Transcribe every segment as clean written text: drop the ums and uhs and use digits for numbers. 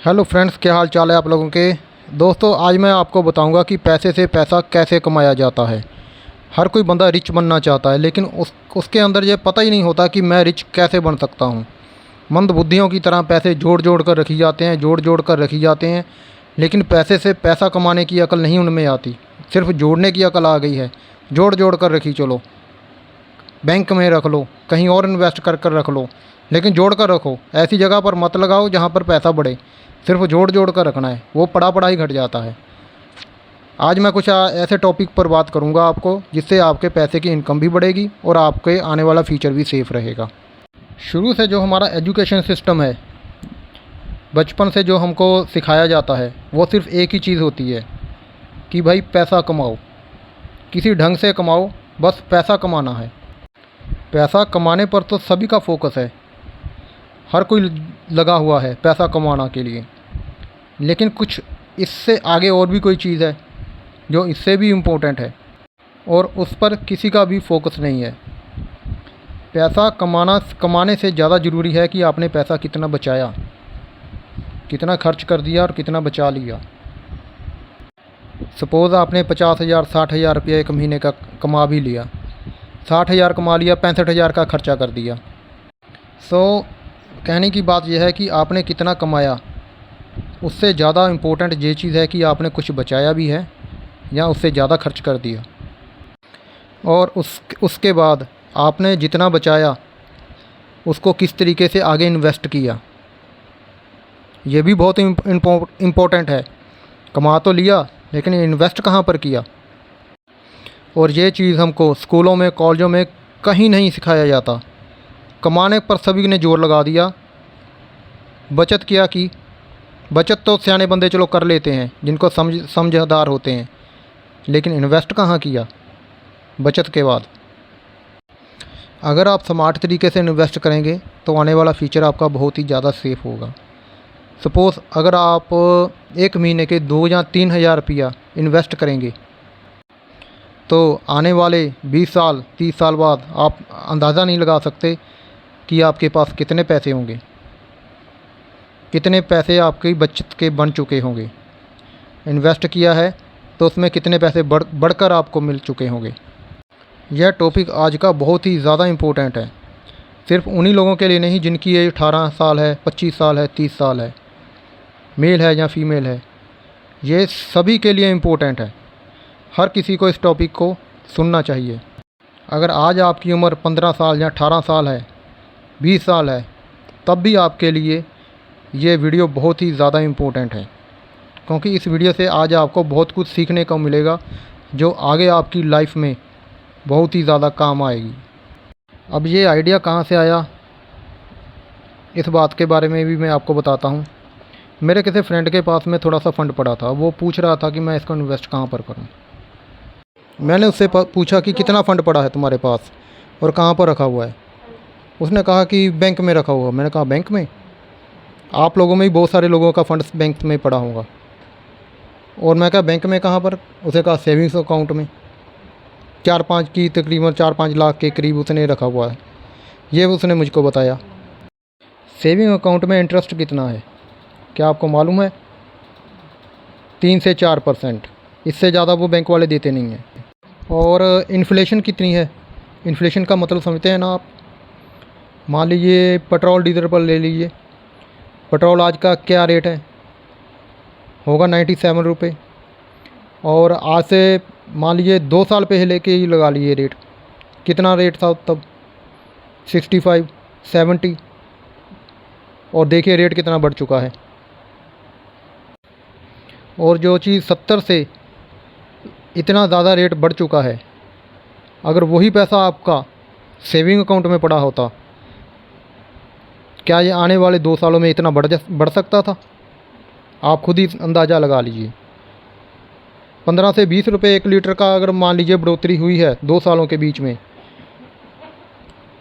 Hello friends, क्या हाल चाल है आप लोगों के। दोस्तों, आज मैं आपको बताऊंगा कि पैसे से पैसा कैसे कमाया जाता है। हर कोई बंदा रिच बनना चाहता है, लेकिन उसके अंदर ये पता ही नहीं होता कि मैं रिच कैसे बन सकता हूँ। मंदबुद्धियों की तरह पैसे जोड़ जोड़ कर रखी जाते हैं, जोड़ जोड़ कर रखी जाते हैं, लेकिन पैसे से पैसा कमाने की अकल नहीं उनमें आती। सिर्फ जोड़ने की अकल आ गई है। जोड़ जोड़ कर रखी चलो, बैंक में रख लो, कहीं और इन्वेस्ट कर कर रख लो, लेकिन जोड़ कर रखो। ऐसी जगह पर मत लगाओ जहाँ पर पैसा बढ़े। सिर्फ जोड़ जोड़ कर रखना है, वो पड़ा ही घट जाता है। आज मैं कुछ ऐसे टॉपिक पर बात करूंगा आपको, जिससे आपके पैसे की इनकम भी बढ़ेगी और आपके आने वाला फ्यूचर भी सेफ रहेगा। शुरू से जो हमारा एजुकेशन सिस्टम है, बचपन से जो हमको सिखाया जाता है, वो सिर्फ एक ही चीज़ होती है कि भाई पैसा कमाओ, किसी ढंग से कमाओ, बस पैसा कमाना है। पैसा कमाने पर तो सभी का फोकस है, हर कोई लगा हुआ है पैसा कमाना के लिए। लेकिन कुछ इससे आगे और भी कोई चीज़ है जो इससे भी इम्पोर्टेंट है, और उस पर किसी का भी फोकस नहीं है। पैसा कमाने से ज़्यादा ज़रूरी है कि आपने पैसा कितना बचाया, कितना खर्च कर दिया और कितना बचा लिया। सपोज़ आपने 50,000 60,000 रुपये एक महीने का कमा भी लिया, 60,000 कमा लिया, 65,000 का खर्चा कर दिया। कहने की बात यह है कि आपने कितना कमाया, उससे ज़्यादा इम्पोर्टेंट ये चीज़ है कि आपने कुछ बचाया भी है या उससे ज़्यादा खर्च कर दिया। और उसके बाद आपने जितना बचाया उसको किस तरीके से आगे इन्वेस्ट किया, ये भी बहुत इम्पोर्टेंट है। कमा तो लिया, लेकिन इन्वेस्ट कहाँ पर किया। और ये चीज़ हमको स्कूलों में, कॉलेजों में कहीं नहीं सिखाया जाता। कमाने पर सभी ने जोर लगा दिया, बचत किया कि बचत तो सियाने बंदे चलो कर लेते हैं, जिनको समझदार होते हैं, लेकिन इन्वेस्ट कहाँ किया बचत के बाद। अगर आप स्मार्ट तरीके से इन्वेस्ट करेंगे तो आने वाला फ्यूचर आपका बहुत ही ज़्यादा सेफ होगा। सपोज़ अगर आप एक महीने के 2 या 3 हज़ार रुपया इन्वेस्ट करेंगे, तो आने वाले 20 साल 30 साल बाद आप अंदाज़ा नहीं लगा सकते कि आपके पास कितने पैसे होंगे, कितने पैसे आपकी बचत के बन चुके होंगे। इन्वेस्ट किया है तो उसमें कितने पैसे बढ़कर आपको मिल चुके होंगे। यह टॉपिक आज का बहुत ही ज़्यादा इम्पोर्टेंट है, सिर्फ उन्हीं लोगों के लिए नहीं जिनकी एज 18 साल है, 25 साल है, 30 साल है, मेल है या फीमेल है। ये सभी के लिए इम्पोर्टेंट है। हर किसी को इस टॉपिक को सुनना चाहिए। अगर आज आपकी उम्र 15 साल या 18 साल है, 20 साल है, तब भी आपके लिए ये वीडियो बहुत ही ज़्यादा इम्पोर्टेंट है, क्योंकि इस वीडियो से आज आपको बहुत कुछ सीखने को मिलेगा जो आगे आपकी लाइफ में बहुत ही ज़्यादा काम आएगी। अब ये आइडिया कहाँ से आया, इस बात के बारे में भी मैं आपको बताता हूँ। मेरे किसी फ्रेंड के पास में थोड़ा सा फंड पड़ा था, वो पूछ रहा था कि मैं इसको इन्वेस्ट कहाँ पर करूँ। मैंने उससे पूछा कि कितना फ़ंड पड़ा है तुम्हारे पास और कहाँ पर रखा हुआ है। उसने कहा कि बैंक में रखा हुआ। मैंने कहा बैंक में? आप लोगों में ही बहुत सारे लोगों का फंड बैंक में पड़ा होगा। और मैं कहा बैंक में कहाँ पर? उसे कहा सेविंग्स अकाउंट में। 4-5 की तकरीबन 4-5 लाख के करीब उसने रखा हुआ है, ये उसने मुझको बताया। सेविंग अकाउंट में इंटरेस्ट कितना है क्या आपको मालूम है? 3 से 4%, इससे ज़्यादा वो बैंक वाले देते नहीं हैं। और इन्फ्लेशन कितनी है? इन्फ्लेशन का मतलब समझते हैं ना आप? मान लीजिए पेट्रोल डीजल पर ले लीजिए, पेट्रोल आज का क्या रेट है? होगा 97 रुपये। और आज से मान लीजिए 2 साल पहले के ही लगा लीजिए रेट, कितना रेट था तब? 65 70। और देखिए रेट कितना बढ़ चुका है। और जो चीज़ 70 से इतना ज़्यादा रेट बढ़ चुका है, अगर वही पैसा आपका सेविंग अकाउंट में पड़ा होता, क्या ये आने वाले 2 सालों में इतना बढ़ सकता था? आप खुद ही अंदाज़ा लगा लीजिए। 15 से 20 रुपये 1 लीटर का अगर मान लीजिए बढ़ोतरी हुई है 2 सालों के बीच में,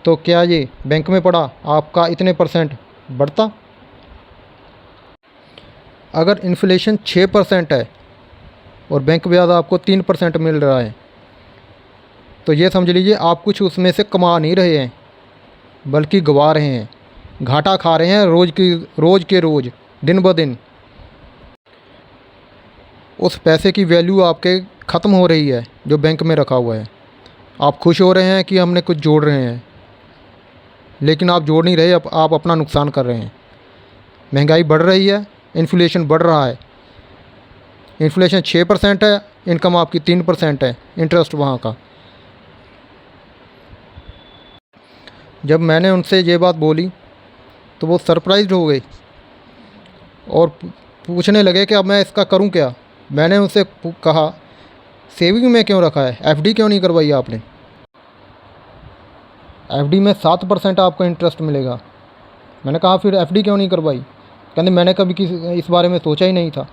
तो क्या ये बैंक में पड़ा आपका इतने % बढ़ता? अगर इन्फ्लेशन 6% है और बैंक ब्याज आपको 3% मिल रहा है, तो ये समझ लीजिए आप कुछ उसमें से कमा नहीं रहे हैं, बल्कि गंवा रहे हैं, घाटा खा रहे हैं रोज़ के रोज़, दिन ब दिन। उस पैसे की वैल्यू आपके ख़त्म हो रही है जो बैंक में रखा हुआ है। आप खुश हो रहे हैं कि हमने कुछ जोड़ रहे हैं, लेकिन आप जोड़ नहीं रहे, आप अपना नुकसान कर रहे हैं। महंगाई बढ़ रही है, इन्फ्लेशन बढ़ रहा है। इन्फ्लेशन 6% है, इनकम आपकी 3% है, इंटरेस्ट वहाँ का। जब मैंने उनसे ये बात बोली तो वो सरप्राइज्ड हो गए और पूछने लगे कि अब मैं इसका करूं क्या। मैंने उनसे कहा सेविंग में क्यों रखा है, एफडी क्यों नहीं करवाई आपने? एफडी में 7% आपको इंटरेस्ट मिलेगा। मैंने कहा फिर एफडी क्यों नहीं करवाई? कहते मैंने कभी किसी इस बारे में सोचा ही नहीं था,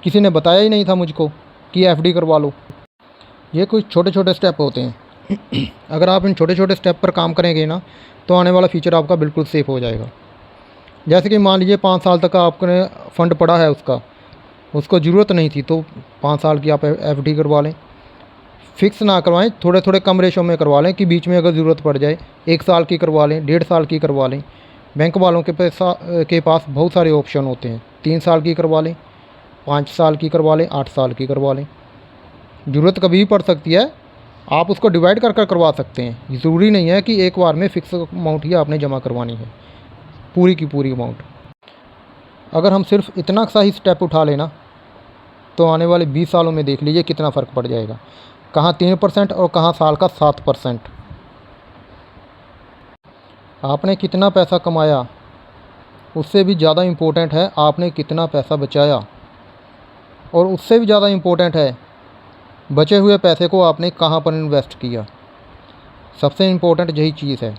किसी ने बताया ही नहीं था मुझको कि एफडी करवा लो। ये कुछ छोटे छोटे स्टेप होते हैं। अगर आप इन छोटे छोटे स्टेप पर काम करेंगे ना तो आने वाला फ्यूचर आपका बिल्कुल सेफ़ हो जाएगा। जैसे कि मान लीजिए 5 साल तक आपने फ़ंड पड़ा है, उसको ज़रूरत नहीं थी, तो 5 साल की आप एफडी करवा लें। फ़िक्स ना करवाएं, थोड़े थोड़े कम रेशो में करवा लें कि बीच में अगर ज़रूरत पड़ जाए 1 साल की करवा लें, 1.5 साल की करवा लें। बैंक वालों के पास बहुत सारे ऑप्शन होते हैं। 3 साल की करवा लें, 5 साल की करवा लें, 8 साल की करवा लें। ज़रूरत कभी भी पड़ सकती है, आप उसको डिवाइड कर कर करवा सकते हैं। ज़रूरी नहीं है कि एक बार में फ़िक्स अमाउंट ही आपने जमा करवानी है, पूरी की पूरी अमाउंट। अगर हम सिर्फ इतना सा ही स्टेप उठा लेना तो आने वाले 20 सालों में देख लीजिए कितना फ़र्क पड़ जाएगा। कहाँ 3% और कहाँ साल का 7%। आपने कितना पैसा कमाया उससे भी ज़्यादा इम्पोर्टेंट है आपने कितना पैसा बचाया, और उससे भी ज़्यादा इम्पोर्टेंट है बचे हुए पैसे को आपने कहाँ पर इन्वेस्ट किया। सबसे इम्पोर्टेंट यही चीज़ है।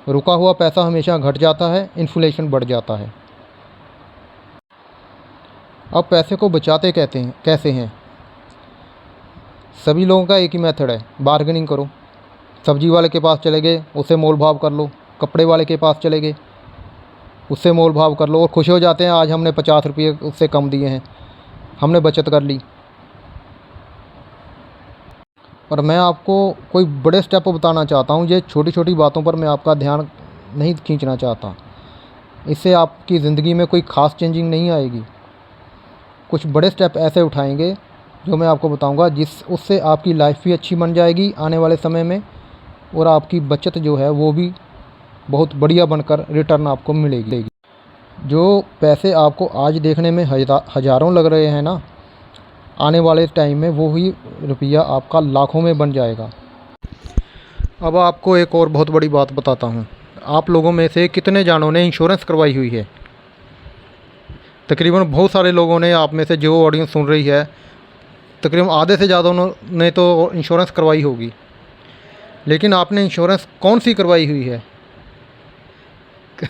रुका हुआ पैसा हमेशा घट जाता है, इन्फ्लेशन बढ़ जाता है। अब पैसे को बचाते कैसे हैं? सभी लोगों का एक ही मेथड है, बार्गेनिंग करो। सब्जी वाले के पास चले गए, उससे मोल भाव कर लो। कपड़े वाले के पास चले गए, उससे मोल भाव कर लो और खुश हो जाते हैं, आज हमने 50 रुपये उससे कम दिए हैं, हमने बचत कर ली। और मैं आपको कोई बड़े स्टेप बताना चाहता हूँ, ये छोटी छोटी बातों पर मैं आपका ध्यान नहीं खींचना चाहता। इससे आपकी ज़िंदगी में कोई ख़ास चेंजिंग नहीं आएगी। कुछ बड़े स्टेप ऐसे उठाएंगे जो मैं आपको बताऊंगा, उससे आपकी लाइफ भी अच्छी बन जाएगी आने वाले समय में, और आपकी बचत जो है वो भी बहुत बढ़िया बनकर रिटर्न आपको मिलेगी। जो पैसे आपको आज देखने में हज़ारों लग रहे हैं ना, आने वाले टाइम में वो ही रुपया आपका लाखों में बन जाएगा। अब आपको एक और बहुत बड़ी बात बताता हूँ। आप लोगों में से कितने जानों ने इंश्योरेंस करवाई हुई है? तकरीबन बहुत सारे लोगों ने, आप में से जो ऑडियंस सुन रही है, तकरीबन आधे से ज़्यादा ने तो इंश्योरेंस करवाई होगी। लेकिन आपने इंश्योरेंस कौन सी करवाई हुई है?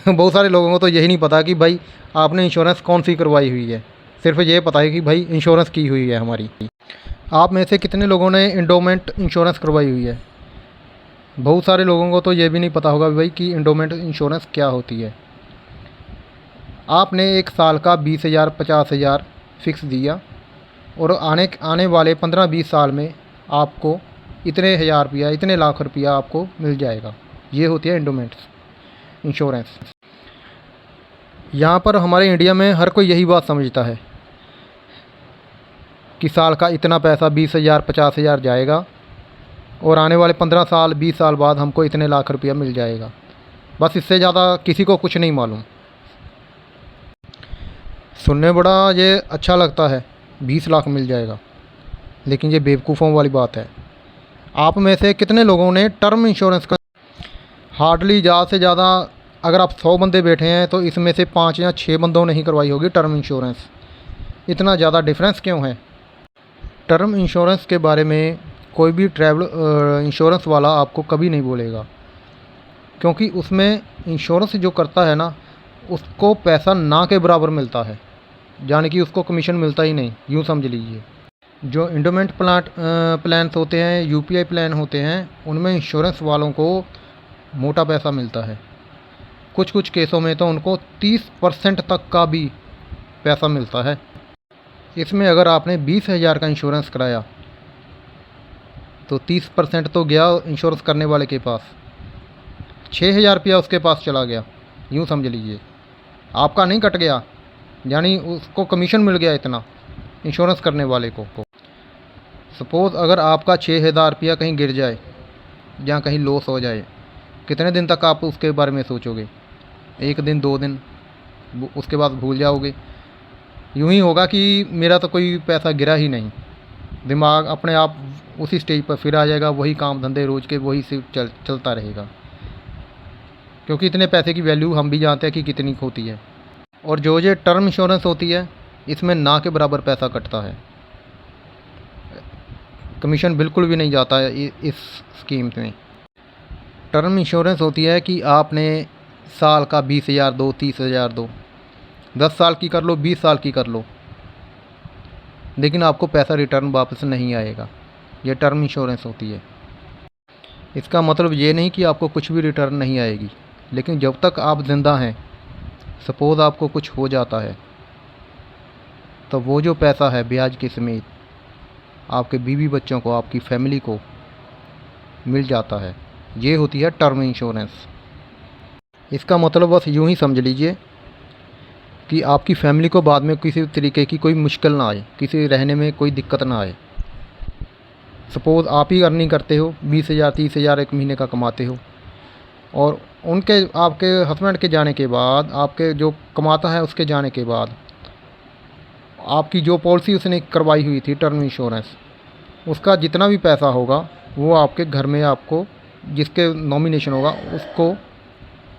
बहुत सारे लोगों को तो यही नहीं पता कि भाई आपने इंश्योरेंस कौन सी करवाई हुई है। सिर्फ ये पता है कि भाई इंश्योरेंस की हुई है हमारी। आप में से कितने लोगों ने एंडोमेंट इंश्योरेंस करवाई हुई है? बहुत सारे लोगों को तो ये भी नहीं पता होगा भाई कि एंडोमेंट इंश्योरेंस क्या होती है। आपने 1 साल का 20,000 50,000 फ़िक्स दिया और आने वाले 15-20 साल में आपको इतने हज़ार रुपया, इतने लाख रुपया आपको मिल जाएगा। ये होती है एंडोमेंट इंश्योरेंस। यहाँ पर हमारे इंडिया में हर कोई यही बात समझता है कि साल का इतना पैसा 20,000 50,000 जाएगा और आने वाले 15 साल 20 साल बाद हमको इतने लाख रुपया मिल जाएगा। बस इससे ज़्यादा किसी को कुछ नहीं मालूम। सुनने बड़ा ये अच्छा लगता है 20 लाख मिल जाएगा, लेकिन ये बेवकूफ़ों वाली बात है। आप में से कितने लोगों ने टर्म इंश्योरेंस का? हार्डली ज़्यादा से ज़्यादा अगर आप 100 बंदे बैठे हैं तो इसमें से 5 या 6 बंदों ने ही करवाई होगी टर्म इंश्योरेंस। इतना ज़्यादा डिफरेंस क्यों है? टर्म इंश्योरेंस के बारे में कोई भी ट्रैवल इंश्योरेंस वाला आपको कभी नहीं बोलेगा, क्योंकि उसमें इंश्योरेंस जो करता है ना, उसको पैसा ना के बराबर मिलता है, यानी कि उसको कमीशन मिलता ही नहीं, यूँ समझ लीजिए। जो एंडोमेंट प्लान्स होते हैं, यूपीआई प्लान होते हैं, उनमें इंश्योरेंस वालों को मोटा पैसा मिलता है। कुछ कुछ केसों में तो उनको 30% तक का भी पैसा मिलता है। इसमें अगर आपने 20,000 का इंश्योरेंस कराया तो 30% तो गया इंश्योरेंस करने वाले के पास, 6,000 रुपया उसके पास चला गया, यूँ समझ लीजिए। आपका नहीं कट गया, यानी उसको कमीशन मिल गया इतना इंश्योरेंस करने वाले को। सपोज़ अगर आपका 6,000 रुपया कहीं गिर जाए या कहीं लॉस हो जाए, कितने दिन तक आप उसके बारे में सोचोगे? 1 दिन 2 दिन, उसके बाद भूल जाओगे। यूँ ही होगा कि मेरा तो कोई पैसा गिरा ही नहीं, दिमाग अपने आप उसी स्टेज पर फिर आ जाएगा, वही काम धंधे रोज़ के वही से चलता रहेगा। क्योंकि इतने पैसे की वैल्यू हम भी जानते हैं कि कितनी होती है। और जो ये टर्म इंश्योरेंस होती है, इसमें ना के बराबर पैसा कटता है, कमीशन बिल्कुल भी नहीं जाता है इस स्कीम में। टर्म इंश्योरेंस होती है कि आपने साल का 20,000 दो, 30,000 दो, 10 साल की कर लो, 20 साल की कर लो, लेकिन आपको पैसा रिटर्न वापस नहीं आएगा। ये टर्म इंश्योरेंस होती है। इसका मतलब ये नहीं कि आपको कुछ भी रिटर्न नहीं आएगी, लेकिन जब तक आप ज़िंदा हैं, सपोज़ आपको कुछ हो जाता है, तो वो जो पैसा है ब्याज के समेत आपके बीवी बच्चों को, आपकी फैमिली को मिल जाता है। ये होती है टर्म इंश्योरेंस। इसका मतलब बस यूँ ही समझ लीजिए कि आपकी फैमिली को बाद में किसी तरीके की कोई मुश्किल ना आए, किसी रहने में कोई दिक्कत ना आए। सपोज़ आप ही अर्निंग करते हो, 20,000 30,000 एक महीने का कमाते हो, और उनके आपके हस्बैंड के जाने के बाद, आपके जो कमाता है उसके जाने के बाद, आपकी जो पॉलिसी उसने करवाई हुई थी टर्म इंश्योरेंस, उसका जितना भी पैसा होगा वो आपके घर में, आपको जिसके नॉमिनेशन होगा उसको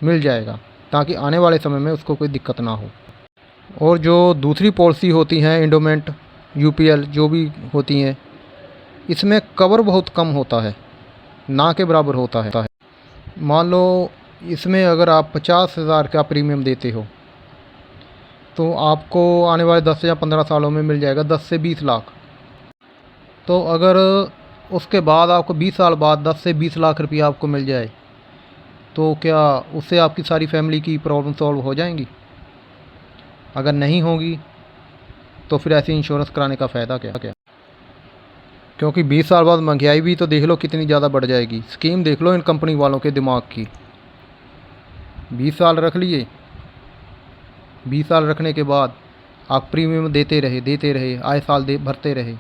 मिल जाएगा, ताकि आने वाले समय में उसको कोई दिक्कत ना हो। और जो दूसरी पॉलिसी होती हैं, एंडोमेंट, यूपीएल जो भी होती हैं, इसमें कवर बहुत कम होता है, ना के बराबर होता है। मान लो इसमें अगर आप 50,000 का प्रीमियम देते हो, तो आपको आने वाले 10 या 15 सालों में मिल जाएगा 10 से 20 लाख। तो अगर उसके बाद आपको 20 साल बाद 10 से 20 लाख रुपया आपको मिल जाए, तो क्या उससे आपकी सारी फैमिली की प्रॉब्लम सॉल्व हो जाएंगी? अगर नहीं होगी तो फिर ऐसी इंश्योरेंस कराने का फ़ायदा क्या? क्योंकि 20 साल बाद महंगाई भी तो देख लो कितनी ज़्यादा बढ़ जाएगी। स्कीम देख लो इन कंपनी वालों के दिमाग की। 20 साल रख लिए, 20 साल रखने के बाद आप प्रीमियम देते रहे, आए साल भरते रहे।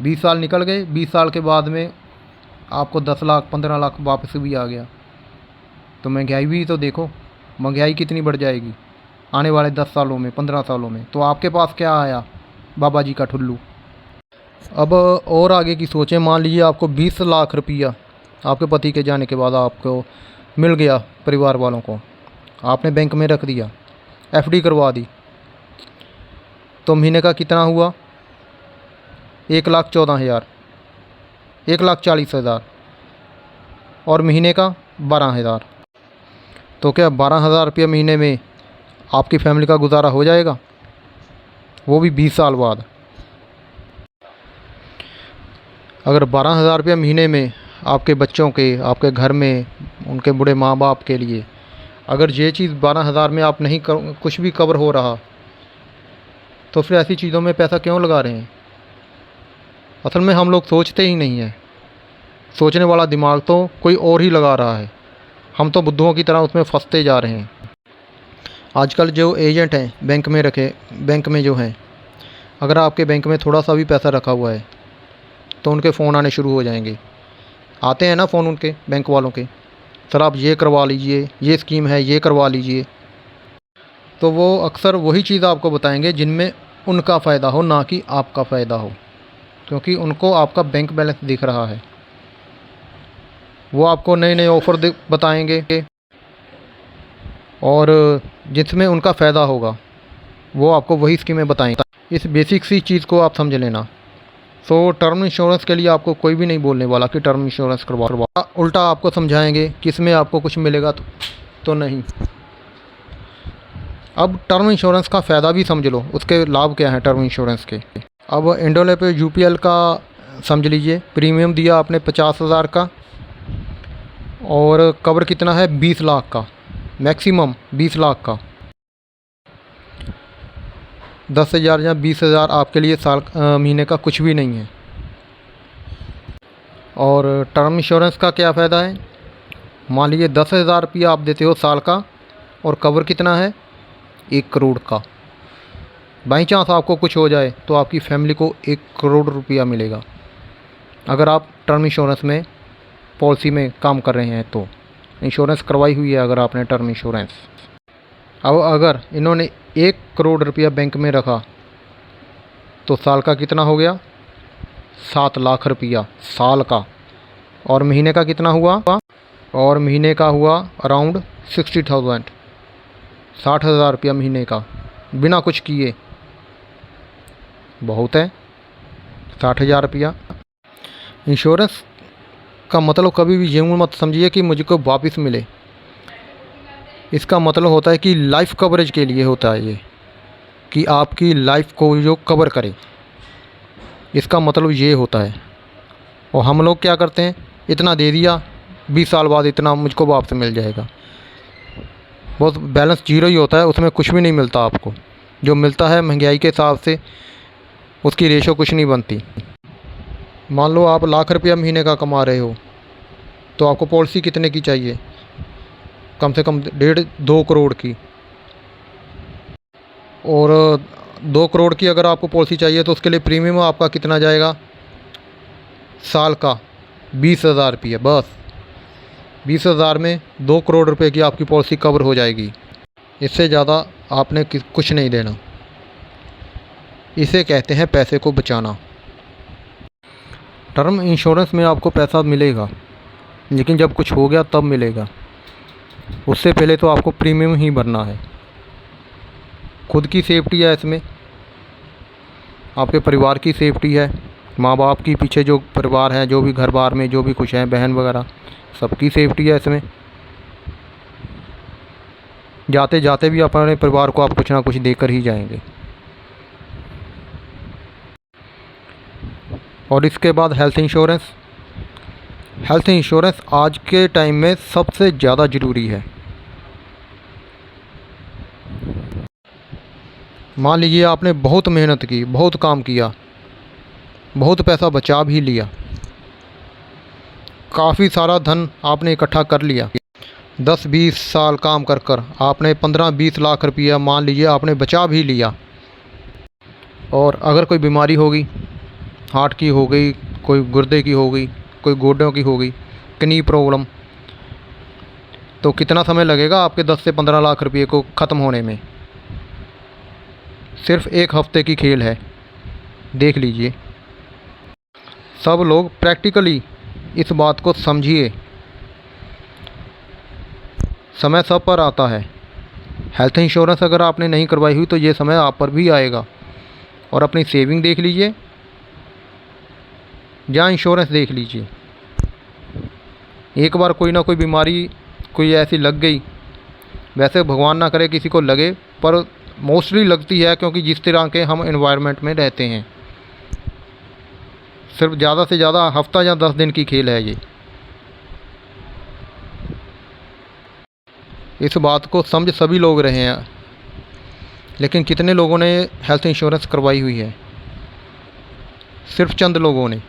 20 साल निकल गए, 20 साल के बाद में आपको 10 लाख 15 लाख वापस भी आ गया। तो महंगाई भी तो देखो, महंगाई कितनी बढ़ जाएगी आने वाले 10 सालों में, 15 सालों में। तो आपके पास क्या आया? बाबा जी का ठुल्लू। अब और आगे की सोचें। मान लीजिए आपको 20 लाख रुपया आपके पति के जाने के बाद आपको मिल गया, परिवार वालों को, आपने बैंक में रख दिया, एफडी करवा दी, तो महीने का कितना हुआ? 1,14,000, 1,40,000, और महीने का 12,000। तो क्या 12,000 रुपये महीने में आपकी फैमिली का गुजारा हो जाएगा? वो भी 20 साल बाद। अगर 12,000 रुपये महीने में आपके बच्चों के, आपके घर में, उनके बूढ़े माँ बाप के लिए, अगर ये चीज़ 12,000 में आप नहीं कुछ भी कवर हो रहा, तो फिर ऐसी चीज़ों में पैसा क्यों लगा रहे हैं? असल में हम लोग सोचते ही नहीं हैं। सोचने वाला दिमाग तो कोई और ही लगा रहा है। हम तो बुद्धुओं की तरह उसमें फंसते जा रहे हैं। आजकल जो एजेंट हैं बैंक में जो हैं, अगर आपके बैंक में थोड़ा सा भी पैसा रखा हुआ है तो उनके फ़ोन आने शुरू हो जाएंगे। आते हैं ना फ़ोन उनके बैंक वालों के, सर आप ये करवा लीजिए, ये स्कीम है, ये करवा लीजिए। तो वो अक्सर वही चीज़ आपको बताएंगे जिनमें उनका फ़ायदा हो, ना कि आपका फ़ायदा हो, क्योंकि उनको आपका बैंक बैलेंस दिख रहा है। वो आपको नए नए ऑफ़र बताएंगे, और जिसमें उनका फ़ायदा होगा वो आपको वही स्कीमें बताएंगे। इस बेसिक सी चीज़ को आप समझ लेना। तो टर्म इंश्योरेंस के लिए आपको कोई भी नहीं बोलने वाला कि टर्म इंश्योरेंस करवा। उल्टा आपको समझाएंगे कि इसमें आपको कुछ मिलेगा तो नहीं। अब टर्म इंश्योरेंस का फ़ायदा भी समझ लो, उसके लाभ क्या हैं टर्म इंश्योरेंस के। अब एंडोले पे यूपीएल का समझ लीजिए, प्रीमियम दिया आपने 50,000 का, और कवर कितना है? 20 लाख का, मैक्सिमम 20 लाख का। 10,000 या 20,000 आपके लिए महीने का कुछ भी नहीं है। और टर्म इंश्योरेंस का क्या फ़ायदा है? मान लीजिए 10,000 रुपया आप देते हो साल का, और कवर कितना है? 1 करोड़ का। बाई चांस आपको कुछ हो जाए तो आपकी फैमिली को 1 करोड़ रुपया मिलेगा, अगर आप टर्म इंश्योरेंस में पॉलिसी में काम कर रहे हैं तो। इंश्योरेंस करवाई हुई है अगर आपने टर्म इंश्योरेंस। अब अगर इन्होंने 1 करोड़ रुपया बैंक में रखा तो साल का कितना हो गया? 7 लाख रुपया साल का। और महीने का कितना हुआ? और महीने का हुआ अराउंड 60,000, 60,000 रुपया महीने का, बिना कुछ किए। बहुत है 60,000 रुपया। इंश्योरेंस का मतलब कभी भी यूँ मत समझिए कि मुझको वापस मिले। इसका मतलब होता है कि लाइफ कवरेज के लिए होता है ये, कि आपकी लाइफ को जो कवर करे, इसका मतलब ये होता है। और हम लोग क्या करते हैं, इतना दे दिया, 20 साल बाद इतना मुझको वापस मिल जाएगा। बहुत बैलेंस जीरो ही होता है, उसमें कुछ भी नहीं मिलता आपको। जो मिलता है महंगाई के हिसाब से उसकी रेशो कुछ नहीं बनती। मान लो आप लाख रुपया महीने का कमा रहे हो तो आपको पॉलिसी कितने की चाहिए? कम से कम 1.5-2 करोड़ की। और 2 करोड़ की अगर आपको पॉलिसी चाहिए तो उसके लिए प्रीमियम आपका कितना जाएगा? साल का 20,000 रुपये। बस 20,000 में 2 करोड़ रुपए की आपकी पॉलिसी कवर हो जाएगी। इससे ज़्यादा आपने कुछ नहीं देना। इसे कहते हैं पैसे को बचाना। टर्म इंश्योरेंस में आपको पैसा मिलेगा, लेकिन जब कुछ हो गया तब मिलेगा। उससे पहले तो आपको प्रीमियम ही भरना है। खुद की सेफ्टी है इसमें, आपके परिवार की सेफ्टी है, माँ बाप की पीछे जो परिवार है, जो भी घर बार में जो भी कुछ है, बहन वगैरह, सबकी सेफ्टी है इसमें। जाते जाते भी अपने परिवार को आप कुछ ना कुछ देकर ही जाएंगे। और इसके बाद हेल्थ इंश्योरेंस। हेल्थ इंश्योरेंस आज के टाइम में सबसे ज़्यादा ज़रूरी है। मान लीजिए आपने बहुत मेहनत की, बहुत काम किया, बहुत पैसा बचा भी लिया, काफ़ी सारा धन आपने इकट्ठा कर लिया, 10-20 साल काम कर कर आपने 15-20 लाख रुपया मान लीजिए आपने बचा भी लिया। और अगर कोई बीमारी होगी, हार्ट की हो गई, कोई गुर्दे की हो गई, कोई गोड्डों की हो गई, किडनी प्रॉब्लम, तो कितना समय लगेगा आपके 10 से 15 लाख रुपये को ख़त्म होने में? सिर्फ 1 हफ्ते की खेल है, देख लीजिए। सब लोग प्रैक्टिकली इस बात को समझिए। समय सब पर आता है। हेल्थ इंश्योरेंस अगर आपने नहीं करवाई हुई तो ये समय आप पर भी आएगा। और अपनी सेविंग देख लीजिए या इंश्योरेंस देख लीजिए। एक बार कोई ना कोई बीमारी कोई ऐसी लग गई, वैसे भगवान ना करे किसी को लगे, पर मोस्टली लगती है, क्योंकि जिस तरह के हम एनवायरनमेंट में रहते हैं। सिर्फ ज़्यादा से ज़्यादा हफ्ता या 10 दिन की खेल है ये। इस बात को समझ सभी लोग रहे हैं, लेकिन कितने लोगों ने हेल्थ इंश्योरेंस करवाई हुई है? सिर्फ चंद लोगों ने।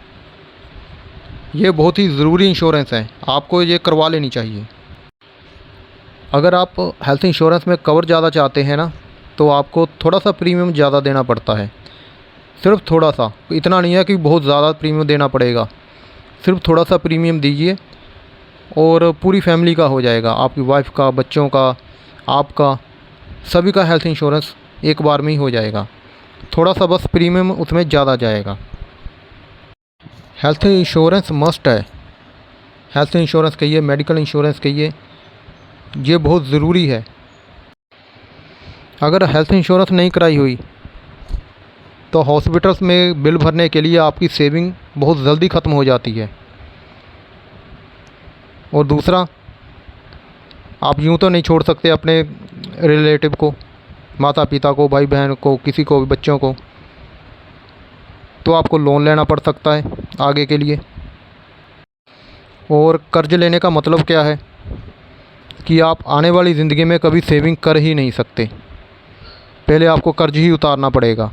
ये बहुत ही ज़रूरी इंश्योरेंस है, आपको ये करवा लेनी चाहिए। अगर आप हेल्थ इंश्योरेंस में कवर ज़्यादा चाहते हैं ना, तो आपको थोड़ा सा प्रीमियम ज़्यादा देना पड़ता है। सिर्फ थोड़ा सा, इतना नहीं है कि बहुत ज़्यादा प्रीमियम देना पड़ेगा। सिर्फ थोड़ा सा प्रीमियम दीजिए और पूरी फैमिली का हो जाएगा, आपकी वाइफ का, बच्चों का, आपका, सभी का हेल्थ इंश्योरेंस एक बार में ही हो जाएगा। थोड़ा सा बस प्रीमियम उसमें ज़्यादा जाएगा। हेल्थ इंश्योरेंस मस्ट है। हेल्थ इंश्योरेंस कहिए, मेडिकल इंश्योरेंस कहिए, ये बहुत ज़रूरी है। अगर हेल्थ इंश्योरेंस नहीं कराई हुई तो हॉस्पिटल्स में बिल भरने के लिए आपकी सेविंग बहुत जल्दी ख़त्म हो जाती है। और दूसरा, आप यूँ तो नहीं छोड़ सकते अपने रिलेटिव को, माता पिता को, भाई बहन को, किसी को भी, बच्चों को, तो आपको लोन लेना पड़ सकता है आगे के लिए। और कर्ज लेने का मतलब क्या है कि आप आने वाली ज़िंदगी में कभी सेविंग कर ही नहीं सकते, पहले आपको कर्ज ही उतारना पड़ेगा।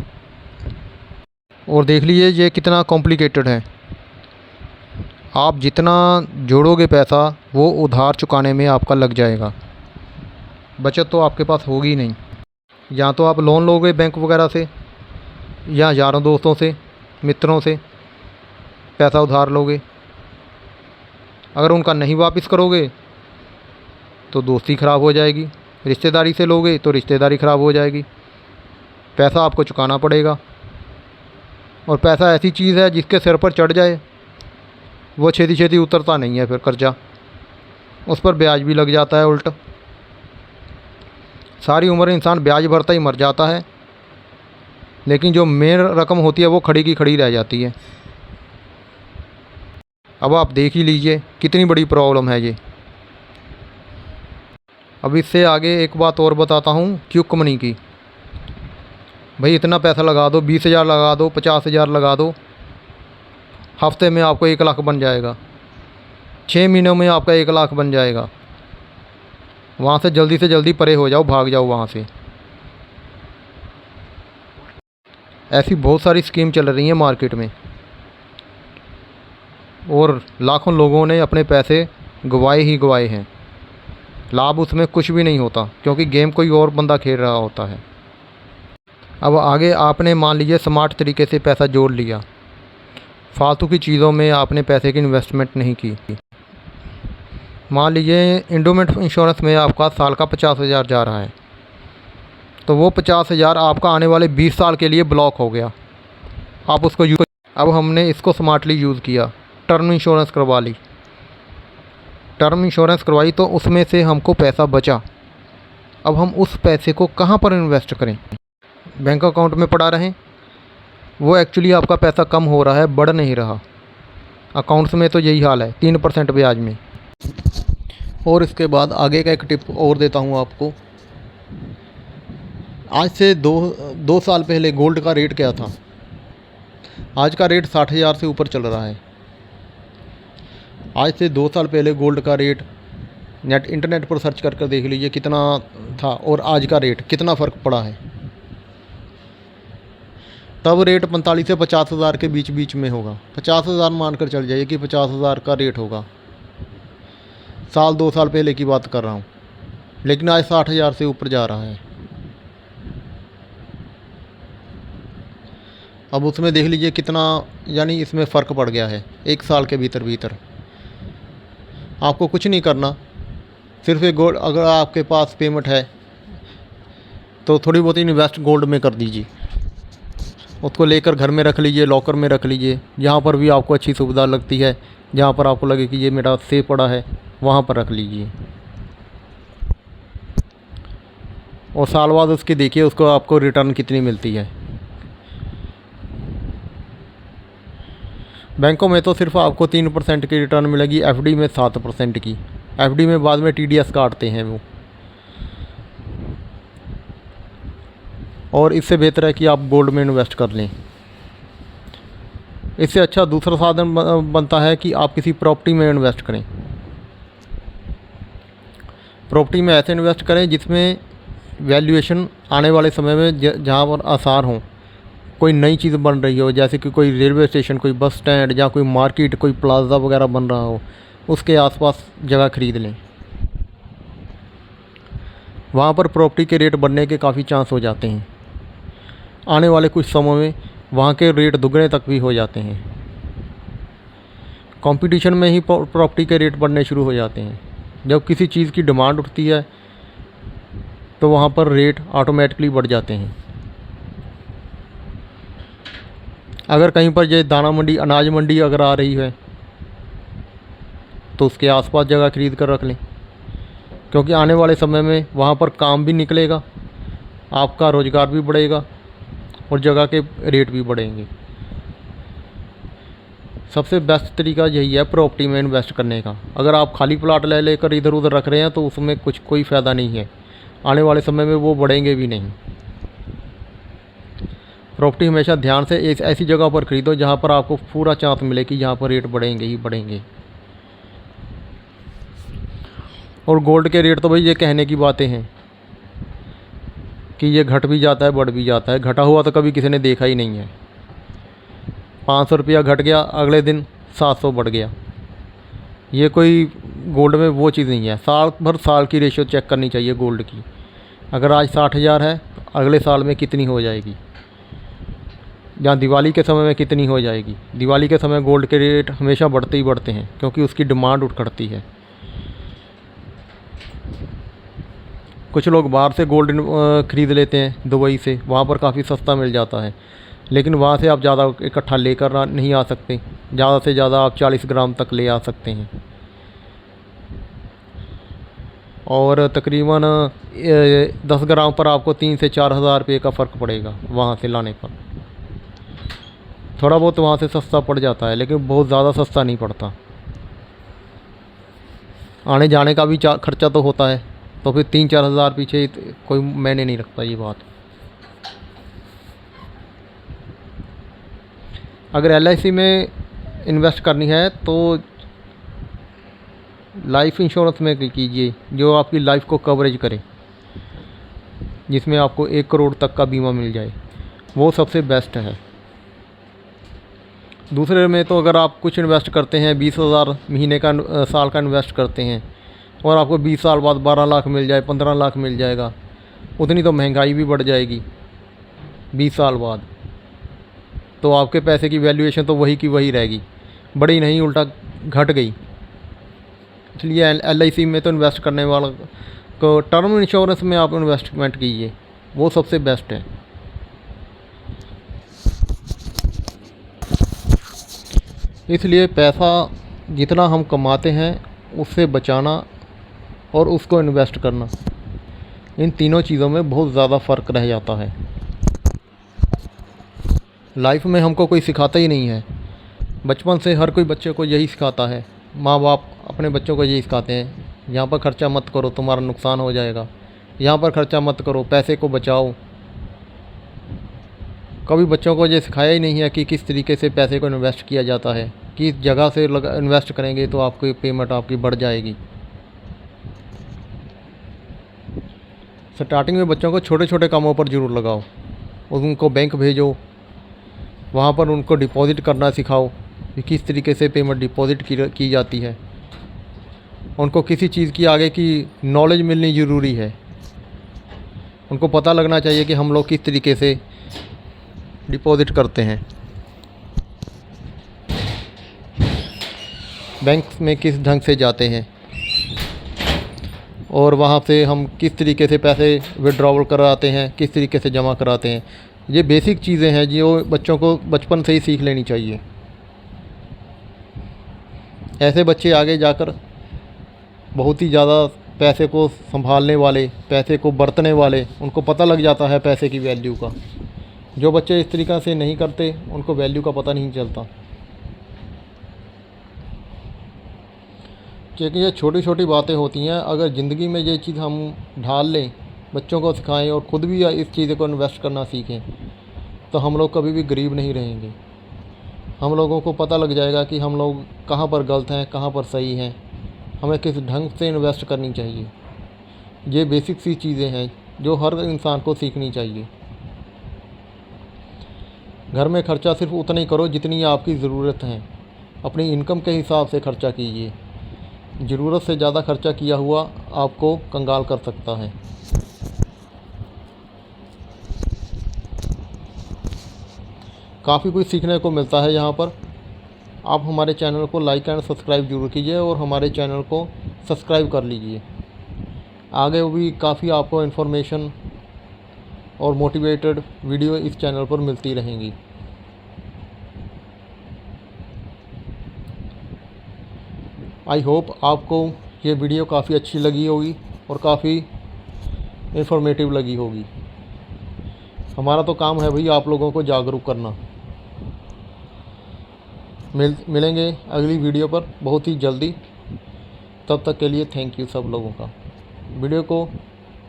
और देख लीजिए ये कितना कॉम्प्लिकेटेड है। आप जितना जोड़ोगे पैसा वो उधार चुकाने में आपका लग जाएगा, बचत तो आपके पास होगी नहीं। या तो आप लोन लोगे बैंक वगैरह से, या यारों दोस्तों से, मित्रों से पैसा उधार लोगे। अगर उनका नहीं वापस करोगे तो दोस्ती ख़राब हो जाएगी, रिश्तेदारी से लोगे तो रिश्तेदारी ख़राब हो जाएगी। पैसा आपको चुकाना पड़ेगा, और पैसा ऐसी चीज़ है जिसके सिर पर चढ़ जाए वो छेती छेती उतरता नहीं है। फिर कर्जा, उस पर ब्याज भी लग जाता है उल्टा। सारी उम्र इंसान ब्याज भरता ही मर जाता है, लेकिन जो मेन रकम होती है वो खड़ी की खड़ी रह जाती है। अब आप देख ही लीजिए कितनी बड़ी प्रॉब्लम है ये। अब इससे आगे एक बात और बताता हूँ क्विक मनी की। भाई इतना पैसा लगा दो, 20,000 लगा दो, 50,000 लगा दो, हफ्ते में आपको 1 लाख बन जाएगा, 6 महीनों में आपका 1 लाख बन जाएगा। वहाँ से जल्दी परे हो जाओ, भाग जाओ वहाँ से। ऐसी बहुत सारी स्कीम चल रही हैं मार्केट में, और लाखों लोगों ने अपने पैसे गंवाए ही गंवाए हैं। लाभ उसमें कुछ भी नहीं होता, क्योंकि गेम कोई और बंदा खेल रहा होता है। अब आगे आपने मान लीजिए स्मार्ट तरीके से पैसा जोड़ लिया, फालतू की चीज़ों में आपने पैसे की इन्वेस्टमेंट नहीं की। मान लीजिए इंडोमेंट इंश्योरेंस में आपका साल का 50,000 जा रहा है, तो वो 50,000 आपका आने वाले 20 साल के लिए ब्लॉक हो गया। आप उसको अब हमने इसको स्मार्टली यूज़ किया, टर्म इंश्योरेंस करवा ली। टर्म इंश्योरेंस करवाई तो उसमें से हमको पैसा बचा। अब हम उस पैसे को कहाँ पर इन्वेस्ट करें? बैंक अकाउंट में पड़ा रहें? वो एक्चुअली आपका पैसा कम हो रहा है, बढ़ नहीं रहा। अकाउंट्स में तो यही हाल है, 3% ब्याज में। और इसके बाद आगे का एक टिप और देता हूँ आपको। आज से दो साल पहले गोल्ड का रेट क्या था? आज का रेट 60,000 से ऊपर चल रहा है। आज से 2 साल पहले गोल्ड का रेट इंटरनेट पर सर्च कर देख लीजिए कितना था, और आज का रेट कितना फ़र्क पड़ा है। तब रेट 45 से 50,000 के बीच में होगा। 50,000 मानकर चल जाइए कि 50,000 का रेट होगा। 2 साल पहले की बात कर रहा हूँ, लेकिन आज 60,000 से ऊपर जा रहा है। अब उसमें देख लीजिए कितना, यानी इसमें फ़र्क पड़ गया है 1 साल के भीतर। आपको कुछ नहीं करना, सिर्फ एक गोल्ड, अगर आपके पास पेमेंट है तो थोड़ी बहुत इन्वेस्ट गोल्ड में कर दीजिए। उसको लेकर घर में रख लीजिए, लॉकर में रख लीजिए, जहाँ पर भी आपको अच्छी सुविधा लगती है, जहाँ पर आपको लगे कि ये मेरा सेफ पड़ा है, वहाँ पर रख लीजिए। और साल बाद उसकी देखिए उसको आपको रिटर्न कितनी मिलती है। बैंकों में तो सिर्फ आपको 3% की रिटर्न मिलेगी, एफडी में 7% की। एफडी में बाद में टीडीएस काटते हैं वो। और इससे बेहतर है कि आप गोल्ड में इन्वेस्ट कर लें। इससे अच्छा दूसरा साधन बनता है कि आप किसी प्रॉपर्टी में इन्वेस्ट करें। प्रॉपर्टी में ऐसे इन्वेस्ट करें जिसमें वैल्यूएशन आने वाले समय में जहाँ पर आसार हों, कोई नई चीज़ बन रही हो, जैसे कि कोई रेलवे स्टेशन, कोई बस स्टैंड, या कोई मार्केट, कोई प्लाजा वगैरह बन रहा हो, उसके आसपास जगह खरीद लें। वहाँ पर प्रॉपर्टी के रेट बढ़ने के काफ़ी चांस हो जाते हैं। आने वाले कुछ समय में वहाँ के रेट दुगने तक भी हो जाते हैं। कंपटीशन में ही प्रॉपर्टी के रेट बढ़ने शुरू हो जाते हैं। जब किसी चीज़ की डिमांड उठती है तो वहाँ पर रेट ऑटोमेटिकली बढ़ जाते हैं। अगर कहीं पर ये दाना मंडी, अनाज मंडी अगर आ रही है तो उसके आसपास जगह खरीद कर रख लें, क्योंकि आने वाले समय में वहाँ पर काम भी निकलेगा, आपका रोज़गार भी बढ़ेगा और जगह के रेट भी बढ़ेंगे। सबसे बेस्ट तरीका यही है प्रॉपर्टी में इन्वेस्ट करने का। अगर आप खाली प्लाट ले लेकर इधर उधर रख रहे हैं तो उसमें कोई फ़ायदा नहीं है। आने वाले समय में वो बढ़ेंगे भी नहीं। प्रॉपर्टी हमेशा ध्यान से ऐसी जगह पर ख़रीदो जहाँ पर आपको पूरा चांस मिले कि यहाँ पर रेट बढ़ेंगे ही बढ़ेंगे। और गोल्ड के रेट तो भाई ये कहने की बातें हैं कि ये घट भी जाता है, बढ़ भी जाता है। घटा हुआ तो कभी किसी ने देखा ही नहीं है। 500 रुपया घट गया, अगले दिन 700 बढ़ गया। ये कोई गोल्ड में वो चीज़ नहीं है। साल की रेशियो चेक करनी चाहिए गोल्ड की। अगर आज 60,000 है तो अगले साल में कितनी हो जाएगी, या दिवाली के समय में कितनी हो जाएगी। दिवाली के समय गोल्ड के रेट हमेशा बढ़ते ही बढ़ते हैं, क्योंकि उसकी डिमांड उठती है। कुछ लोग बाहर से गोल्ड ख़रीद लेते हैं दुबई से, वहाँ पर काफ़ी सस्ता मिल जाता है, लेकिन वहाँ से आप ज़्यादा इकट्ठा लेकर नहीं आ सकते। ज़्यादा से ज़्यादा आप 40 ग्राम तक ले आ सकते हैं, और तकरीबन 10 ग्राम पर आपको 3 से 4 हज़ार रुपये का फ़र्क पड़ेगा वहाँ से लाने पर। थोड़ा बहुत वहाँ से सस्ता पड़ जाता है, लेकिन बहुत ज़्यादा सस्ता नहीं पड़ता। आने जाने का भी खर्चा तो होता है, तो फिर 3-4 हज़ार पीछे कोई मैंने नहीं रखता ये बात। अगर LIC में इन्वेस्ट करनी है तो लाइफ इंश्योरेंस में कीजिए, जो आपकी लाइफ को कवरेज करे, जिसमें आपको 1 करोड़ तक का बीमा मिल जाए, वो सबसे बेस्ट है। दूसरे में तो अगर आप कुछ इन्वेस्ट करते हैं, 20,000 महीने का साल का इन्वेस्ट करते हैं, और आपको 20 साल बाद 12 लाख मिल जाए, 15 लाख मिल जाएगा, उतनी तो महंगाई भी बढ़ जाएगी 20 साल बाद। तो आपके पैसे की वैल्यूएशन तो वही की वही रहेगी, बढ़ी नहीं, उल्टा घट गई। इसलिए LIC में तो इन्वेस्ट करने वाला को टर्म इंश्योरेंस में आप इन्वेस्टमेंट कीजिए, वो सबसे बेस्ट है। इसलिए पैसा जितना हम कमाते हैं उससे बचाना और उसको इन्वेस्ट करना, इन तीनों चीज़ों में बहुत ज़्यादा फ़र्क रह जाता है। लाइफ में हमको कोई सिखाता ही नहीं है। बचपन से हर कोई बच्चे को यही सिखाता है, माँ बाप अपने बच्चों को यही सिखाते हैं, यहाँ पर ख़र्चा मत करो, तुम्हारा नुकसान हो जाएगा, यहाँ पर ख़र्चा मत करो, पैसे को बचाओ। कभी बच्चों को ये सिखाया ही नहीं है कि किस तरीके से पैसे को इन्वेस्ट किया जाता है, किस जगह से इन्वेस्ट करेंगे तो आपकी पेमेंट आपकी बढ़ जाएगी। स्टार्टिंग में बच्चों को छोटे छोटे कामों पर ज़रूर लगाओ, उनको बैंक भेजो, वहाँ पर उनको डिपॉज़िट करना सिखाओ कि किस तरीके से पेमेंट डिपॉज़िट की जाती है। उनको किसी चीज़ की आगे की नॉलेज मिलनी ज़रूरी है। उनको पता लगना चाहिए कि हम लोग किस तरीके से डिपॉज़िट करते हैं, बैंक में किस ढंग से जाते हैं, और वहाँ से हम किस तरीके से पैसे विड्रॉवल कराते हैं, किस तरीके से जमा कराते हैं। ये बेसिक चीज़ें हैं जो बच्चों को बचपन से ही सीख लेनी चाहिए। ऐसे बच्चे आगे जाकर बहुत ही ज़्यादा पैसे को संभालने वाले, पैसे को बरतने वाले, उनको पता लग जाता है पैसे की वैल्यू का। जो बच्चे इस तरीक़ा से नहीं करते उनको वैल्यू का पता नहीं चलता। क्योंकि ये छोटी छोटी बातें होती हैं, अगर ज़िंदगी में ये चीज़ हम ढाल लें, बच्चों को सिखाएं और ख़ुद भी इस चीज़ को इन्वेस्ट करना सीखें, तो हम लोग कभी भी गरीब नहीं रहेंगे। हम लोगों को पता लग जाएगा कि हम लोग कहाँ पर गलत हैं, कहाँ पर सही हैं, हमें किस ढंग से इन्वेस्ट करनी चाहिए। ये बेसिक सी चीज़ें हैं जो हर इंसान को सीखनी चाहिए। घर में ख़र्चा सिर्फ उतना ही करो जितनी आपकी ज़रूरत है। अपनी इनकम के हिसाब से ख़र्चा कीजिए। ज़रूरत से ज़्यादा खर्चा किया हुआ आपको कंगाल कर सकता है। काफ़ी कुछ सीखने को मिलता है यहाँ पर। आप हमारे चैनल को लाइक एंड सब्सक्राइब ज़रूर कीजिए और हमारे चैनल को सब्सक्राइब कर लीजिए। आगे भी काफ़ी आपको इन्फॉर्मेशन और मोटिवेटेड वीडियो इस चैनल पर मिलती रहेंगी। आई होप आपको ये वीडियो काफ़ी अच्छी लगी होगी और काफ़ी इन्फॉर्मेटिव लगी होगी। हमारा तो काम है भाई आप लोगों को जागरूक करना। मिलेंगे अगली वीडियो पर बहुत ही जल्दी। तब तक के लिए थैंक यू सब लोगों का। वीडियो को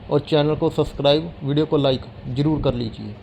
और चैनल को सब्सक्राइब, वीडियो को लाइक ज़रूर कर लीजिए।